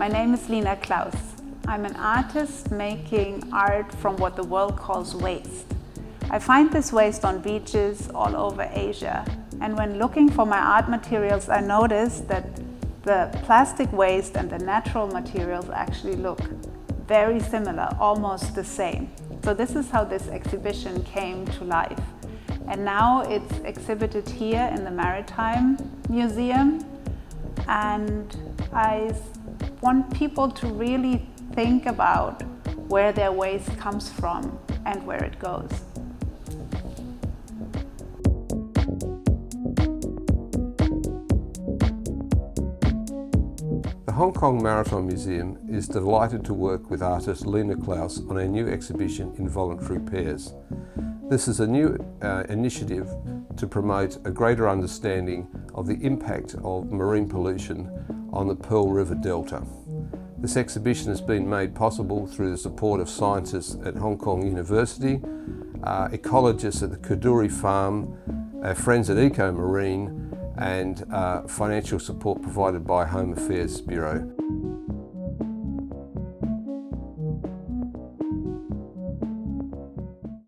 My name is Liina Klauss. I'm an artist making art from what the world calls waste. I find this waste on beaches all over Asia. And when looking for my art materials, I noticed that the plastic waste and the natural materials actually look very similar, almost the same. So this is how this exhibition came to life. And now it's exhibited here in the Maritime Museum. And I want people to really think about where their waste comes from and where it goes. The Hong Kong Maritime Museum is delighted to work with artist Liina Klauss on our new exhibition, Involuntary Pairs. This is a new initiative to promote a greater understanding of the impact of marine pollution on the Pearl River Delta. This exhibition has been made possible through the support of scientists at Hong Kong University, ecologists at the Kaduri Farm, our friends at Eco Marine, and financial support provided by Home Affairs Bureau.